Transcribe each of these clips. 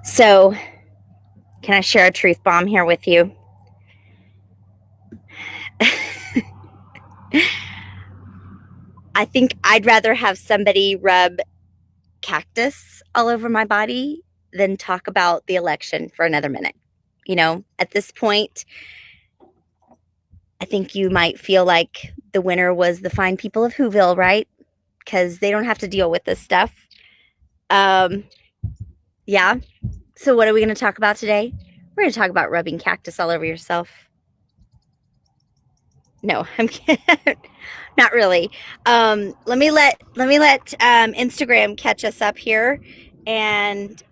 So, can I share a truth bomb here with you? I think I'd rather have somebody rub cactus all over my body than talk about the election for another minute. You know, at this point, I think you might feel like the winner was the fine people of Whoville, right? Because they don't have to deal with this stuff. Um, yeah. So, what are we going to talk about today? We're going to talk about rubbing cactus all over yourself. No, I'm kidding. Not really. Let me let Instagram catch us up here, and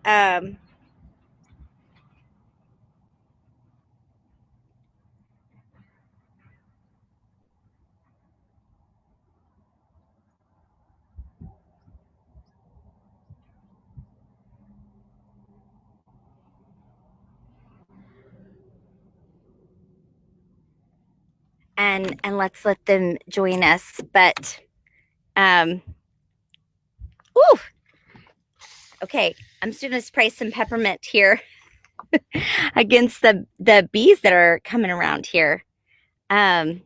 let's let them join us. But um, ooh, okay, I'm just gonna spray some peppermint here against the bees that are coming around here. Um,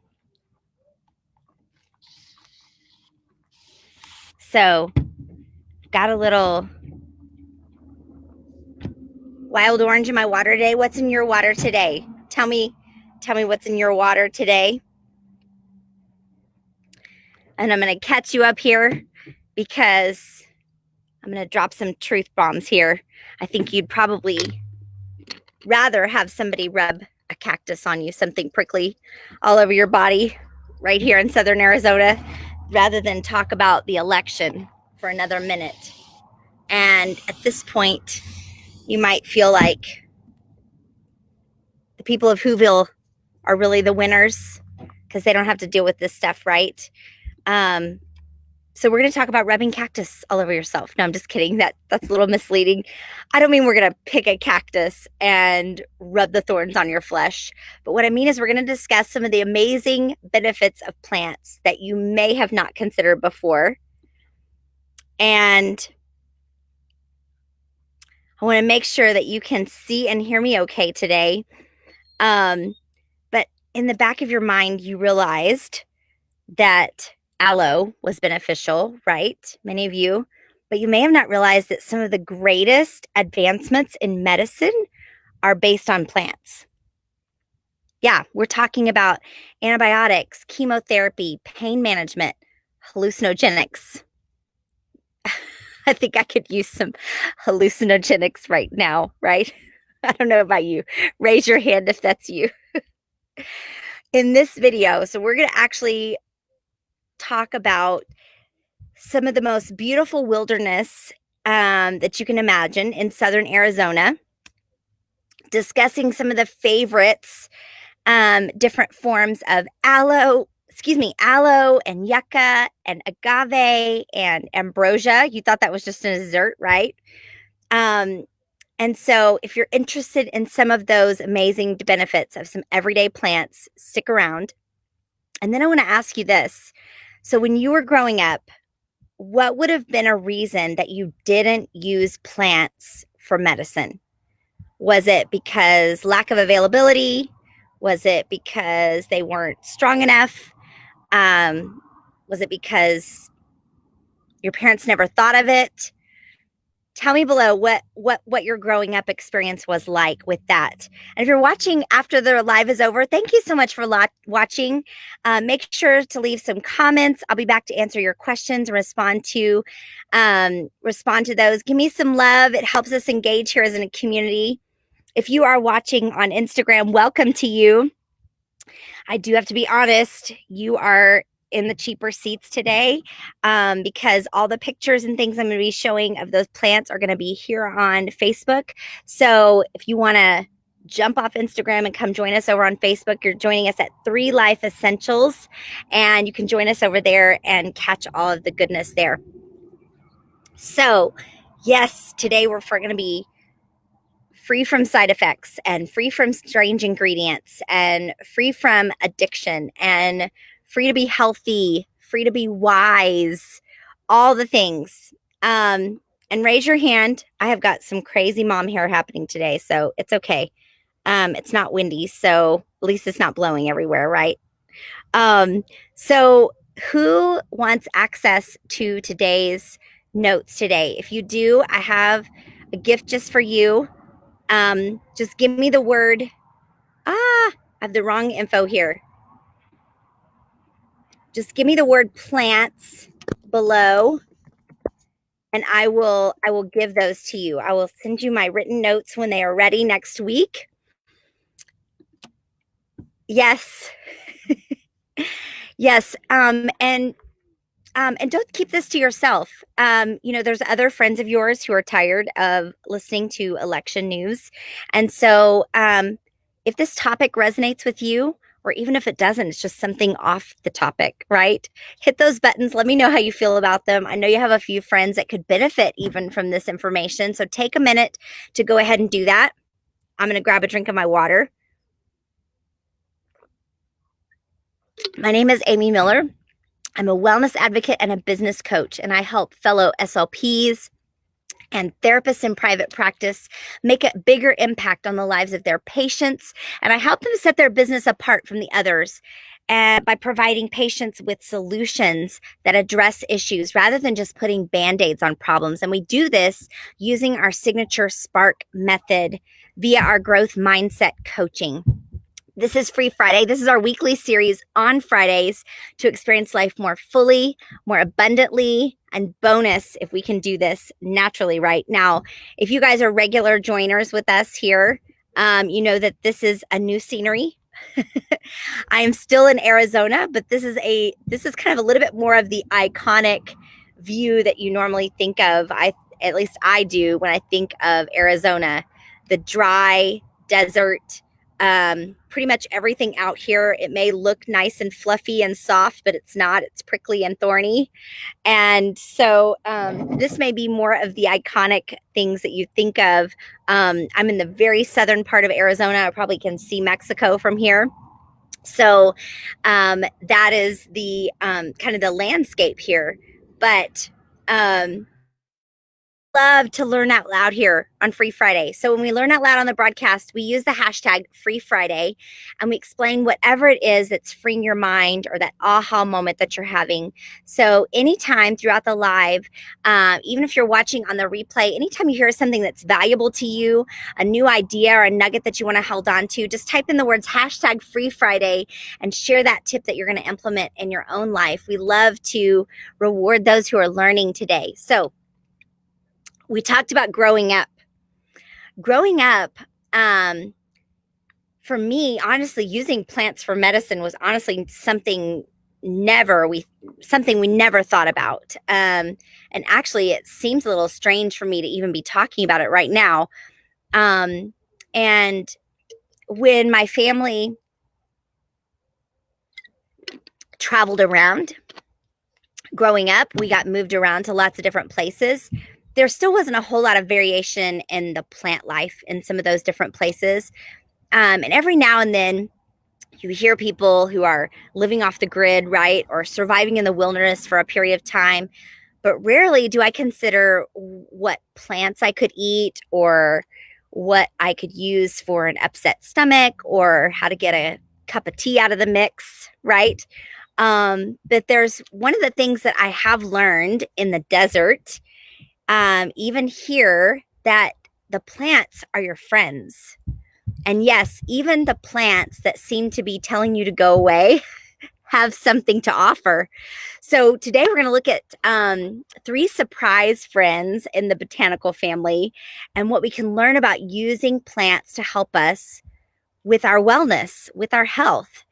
so got a little wild orange in my water today. What's in your water today? Tell me what's in your water today. And I'm going to catch you up here because I'm going to drop some truth bombs here. I think you'd probably rather have somebody rub a cactus on you, something prickly all over your body right here in southern Arizona, rather than talk about the election for another minute. And at this point, you might feel like the people of Whoville are really the winners because they don't have to deal with this stuff, right? So we're going to talk about rubbing cactus all over yourself. No, I'm just kidding. That's a little misleading. I don't mean we're going to pick a cactus and rub the thorns on your flesh. But what I mean is we're going to discuss some of the amazing benefits of plants that you may have not considered before. And I want to make sure that you can see and hear me okay today. But in the back of your mind, you realized that aloe was beneficial, right? Many of you, but you may have not realized that some of the greatest advancements in medicine are based on plants. Yeah, we're talking about antibiotics, chemotherapy, pain management, hallucinogenics. I think I could use some hallucinogenics right now, right? I don't know about you. Raise your hand if that's you. In this video, so we're going to actually talk about some of the most beautiful wilderness that you can imagine in southern Arizona, discussing some of the favorites, different forms of aloe and yucca and agave and ambrosia. You thought that was just a dessert, right? And so if you're interested in some of those amazing benefits of some everyday plants, stick around. And then I want to ask you this. So when you were growing up, what would have been a reason that you didn't use plants for medicine? Was it because lack of availability? Was it because they weren't strong enough? Was it because your parents never thought of it? Tell me below what your growing up experience was like with that. And if you're watching after the live is over, thank you so much for watching. Make sure to leave some comments. I'll be back to answer your questions and respond to those. Give me some love. It helps us engage here as a community. If you are watching on Instagram, welcome to you. I do have to be honest, you are in the cheaper seats today because all the pictures and things I'm going to be showing of those plants are going to be here on Facebook. So if you want to jump off Instagram and come join us over on Facebook, you're joining us at 3 Life Essentials, and you can join us over there and catch all of the goodness there. So yes, today we're going to be free from side effects and free from strange ingredients and free from addiction and free to be healthy, free to be wise, all the things. And And raise your hand. I have got some crazy mom hair happening today, so it's okay. It's not windy, so at least it's not blowing everywhere, right? Um, so who wants access to today's notes today? If you do, I have a gift just for you. Just give me the word. I have the wrong info here. Just give me the word plants below, and I will give those to you. I will send you my written notes when they are ready next week. Yes. Yes. And don't keep this to yourself. There's other friends of yours who are tired of listening to election news. And so if this topic resonates with you, or even if it doesn't, it's just something off the topic, right? Hit those buttons. Let me know how you feel about them. I know you have a few friends that could benefit even from this information. So take a minute to go ahead and do that. I'm going to grab a drink of my water. My name is Amy Miller. I'm a wellness advocate and a business coach, and I help fellow SLPs and therapists in private practice make a bigger impact on the lives of their patients. And I help them set their business apart from the others and by providing patients with solutions that address issues rather than just putting band-aids on problems. And we do this using our signature Spark method via our growth mindset coaching. This is Free Friday. This is our weekly series on Fridays to experience life more fully, more abundantly, and bonus if we can do this naturally right now. If you guys are regular joiners with us here, you know that this is a new scenery. I am still in Arizona, but this is kind of a little bit more of the iconic view that you normally think of. At least I do when I think of Arizona, the dry desert. Pretty much everything out here, it may look nice and fluffy and soft, but it's not. It's prickly and thorny. And so this may be more of the iconic things that you think of. I'm in the very southern part of Arizona. I probably can see Mexico from here. So that is the kind of the landscape here. But love to learn out loud here on Free Friday. So when we learn out loud on the broadcast, we use the hashtag Free Friday and we explain whatever it is that's freeing your mind or that aha moment that you're having. So anytime throughout the live, even if you're watching on the replay, anytime you hear something that's valuable to you, a new idea or a nugget that you want to hold on to, just type in the words hashtag Free Friday and share that tip that you're going to implement in your own life. We love to reward those who are learning today. So we talked about growing up. Growing up, for me, honestly, using plants for medicine was honestly something we never thought about. And actually, it seems a little strange for me to even be talking about it right now. And when my family traveled around, growing up, we got moved around to lots of different places. There still wasn't a whole lot of variation in the plant life in some of those different places. And every now and then you hear people who are living off the grid, right? Or surviving in the wilderness for a period of time. But rarely do I consider what plants I could eat or what I could use for an upset stomach or how to get a cup of tea out of the mix, right? But there's one of the things that I have learned in the desert, even here, that the plants are your friends. And yes, even the plants that seem to be telling you to go away have something to offer. So today we're going to look at 3 surprise friends in the botanical family and what we can learn about using plants to help us with our wellness, with our health.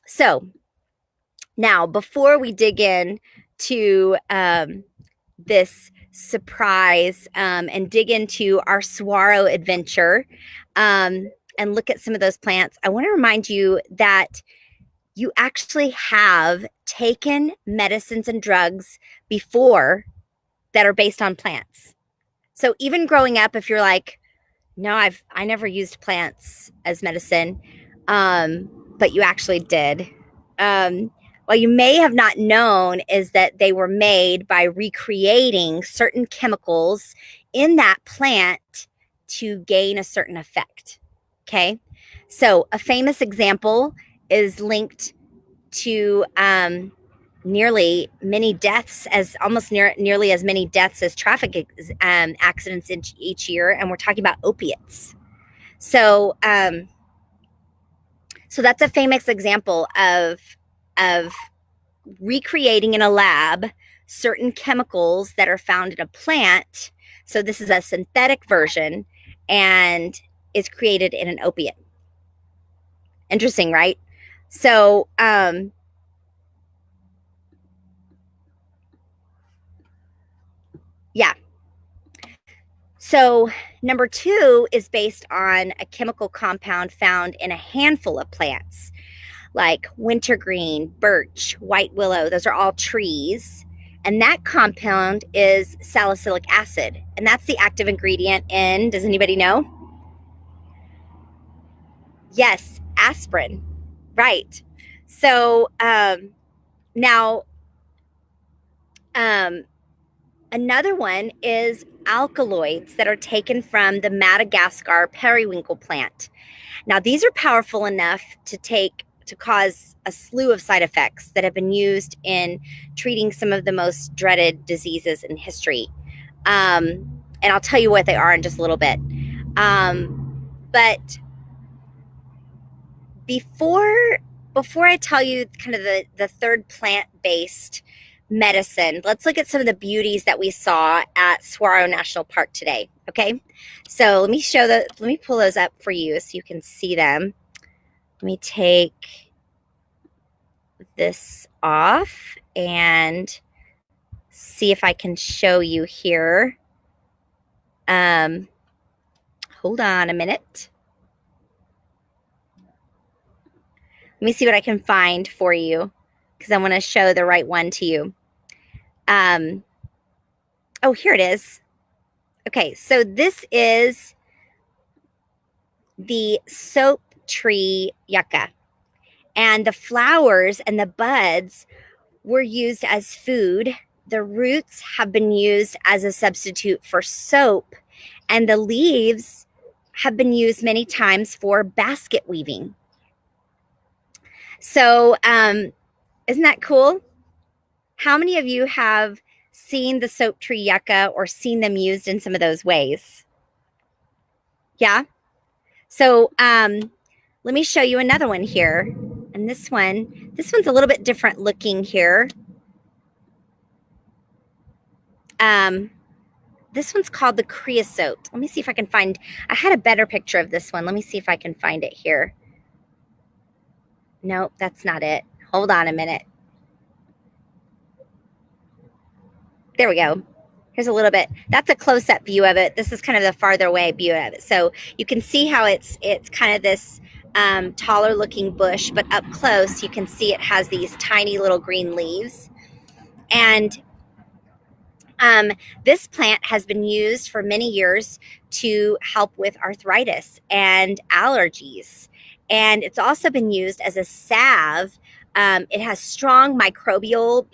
So now, before we dig in to this surprise and dig into our saguaro adventure and look at some of those plants, I want to remind you that you actually have taken medicines and drugs before that are based on plants. So even growing up, if you're like, no, I never used plants as medicine, but you actually did. what you may have not known is that they were made by recreating certain chemicals in that plant to gain a certain effect. Okay. So a famous example is linked to nearly many deaths, as almost nearly as many deaths as traffic accidents each year. And we're talking about opiates. So, so that's a famous example of recreating in a lab certain chemicals that are found in a plant. So this is a synthetic version and is created in an opiate. Interesting, right? So, yeah. So number 2 is based on a chemical compound found in a handful of plants, like wintergreen, birch, white willow. Those are all trees. And that compound is salicylic acid. And that's the active ingredient in, does anybody know? Yes, aspirin. Right. So now, another one is alkaloids that are taken from the Madagascar periwinkle plant. Now, these are powerful enough to cause a slew of side effects that have been used in treating some of the most dreaded diseases in history. And I'll tell you what they are in just a little bit. But before I tell you kind of the third plant-based medicine, let's look at some of the beauties that we saw at Saguaro National Park today. Okay, so let me pull those up for you so you can see them. Let me take this off and see if I can show you here. Hold on a minute. Let me see what I can find for you because I want to show the right one to you. Oh, here it is. Okay, so this is the soap tree yucca. And the flowers and the buds were used as food. The roots have been used as a substitute for soap. And the leaves have been used many times for basket weaving. So, isn't that cool? How many of you have seen the soap tree yucca or seen them used in some of those ways? Yeah. So, let me show you another one here. And this one's a little bit different looking here. This one's called the creosote. Let me see if I can find, I had a better picture of this one. Let me see if I can find it here. Nope, that's not it. Hold on a minute. There we go. Here's a little bit. That's a close-up view of it. This is kind of the farther away view of it. So you can see how it's kind of this taller looking bush, but up close you can see it has these tiny little green leaves. And this plant has been used for many years to help with arthritis and allergies. And it's also been used as a salve. It has strong microbial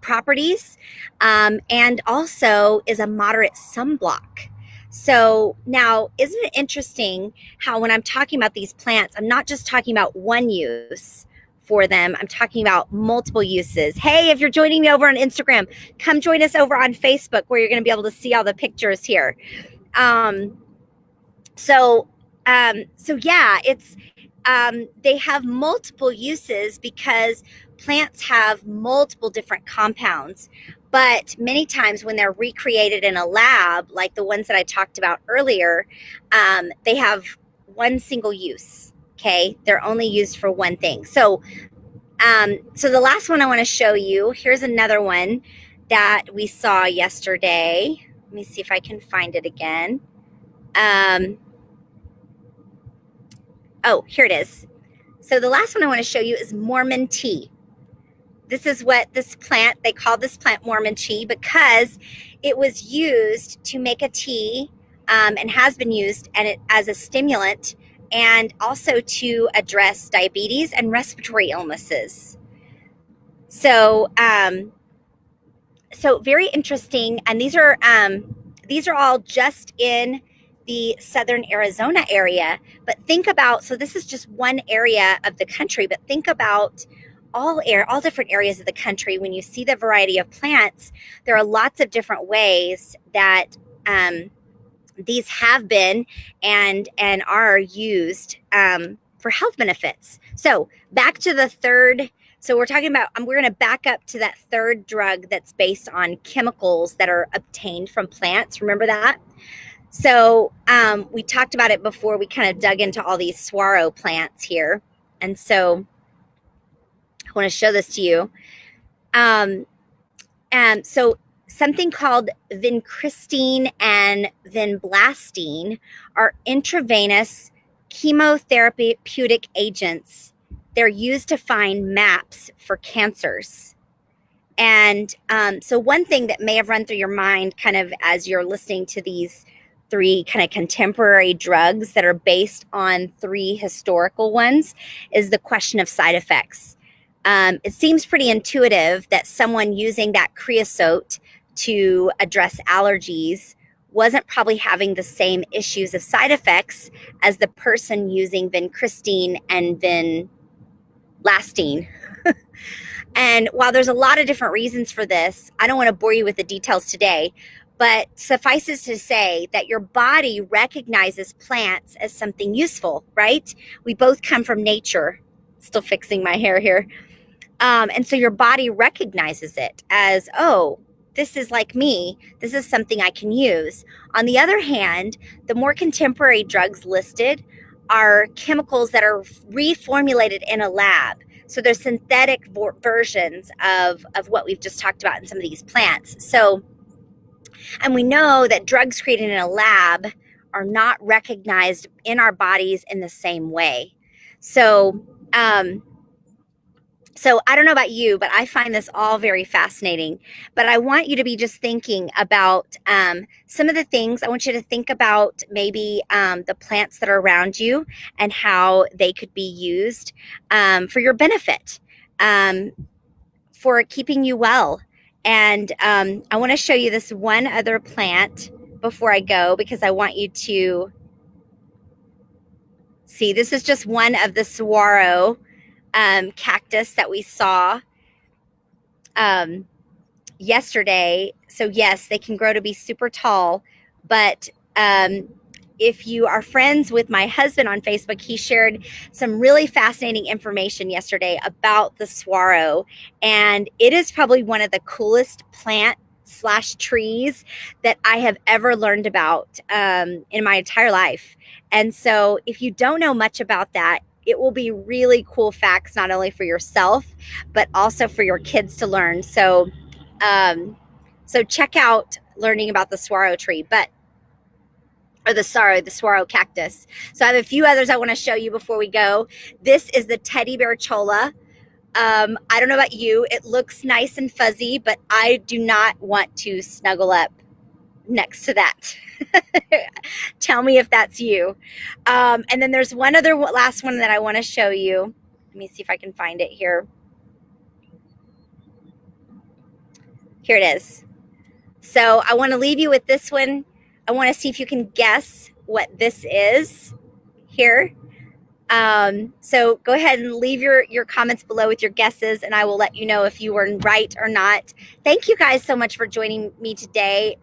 properties, and also is a moderate sunblock. So now, isn't it interesting how when I'm talking about these plants, I'm not just talking about one use for them. I'm talking about multiple uses. Hey, if you're joining me over on Instagram, come join us over on Facebook where you're going to be able to see all the pictures here. So yeah, it's they have multiple uses because plants have multiple different compounds. But many times when they're recreated in a lab, like the ones that I talked about earlier, they have one single use. Okay, they're only used for one thing. So, so the last one I want to show you, here's another one that we saw yesterday. Let me see if I can find it again. Oh, here it is. So the last one I want to show you is Mormon tea. This is what this plant, they call this plant Mormon tea because it was used to make a tea and has been used as a stimulant and also to address diabetes and respiratory illnesses. So, so very interesting. And these are all just in the southern Arizona area. But think about, so this is just one area of the country, but think about all different areas of the country. When you see the variety of plants, there are lots of different ways that these have been and are used for health benefits. So back to the third. So we're talking about, we're going to back up to that third drug that's based on chemicals that are obtained from plants. Remember that? So we talked about it before. We kind of dug into all these saguaro plants here. And so I want to show this to you. So something called vincristine and vinblastine are intravenous chemotherapeutic agents. They're used to find maps for cancers. And so one thing that may have run through your mind kind of as you're listening to these three kind of contemporary drugs that are based on three historical ones is the question of side effects. It seems pretty intuitive that someone using that creosote to address allergies wasn't probably having the same issues of side effects as the person using vincristine and vinblastine. And while there's a lot of different reasons for this, I don't want to bore you with the details today, but suffices to say that your body recognizes plants as something useful, right? We both come from nature. Still fixing my hair here. And so your body recognizes it as, oh, this is like me. This is something I can use. On the other hand, the more contemporary drugs listed are chemicals that are reformulated in a lab. So they're synthetic versions of what we've just talked about in some of these plants. So, and we know that drugs created in a lab are not recognized in our bodies in the same way. So, so I don't know about you, but I find this all very fascinating. But I want you to be just thinking about some of the things. I want you to think about maybe the plants that are around you and how they could be used for your benefit, for keeping you well. And I want to show you this one other plant before I go, because I want you to see. This is just one of the saguaro cactus that we saw yesterday. So yes, they can grow to be super tall, but if you are friends with my husband on Facebook, he shared some really fascinating information yesterday about the saguaro, and it is probably one of the coolest plant/trees that I have ever learned about in my entire life. And so if you don't know much about that, it will be really cool facts, not only for yourself, but also for your kids to learn. So, so check out learning about the saguaro tree, or the saguaro cactus. So I have a few others I want to show you before we go. This is the teddy bear cholla. I don't know about you. It looks nice and fuzzy, but I do not want to snuggle up next to that. Tell me if that's you. And then there's one other last one that I want to show you. Let me see if I can find it here. Here it is. So I want to leave you with this one. I want to see if you can guess what this is here. So go ahead and leave your comments below with your guesses, and I will let you know if you were right or not. Thank you guys so much for joining me today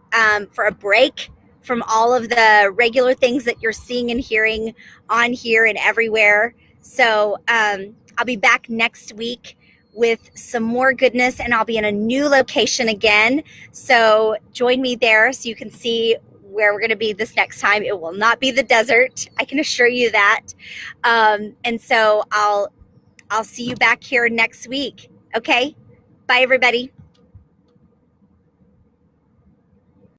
for a break from all of the regular things that you're seeing and hearing on here and everywhere. So I'll be back next week with some more goodness, and I'll be in a new location again. So join me there so you can see where we're going to be this next time. It will not be the desert. I can assure you that. And so I'll see you back here next week. Okay. Bye, everybody.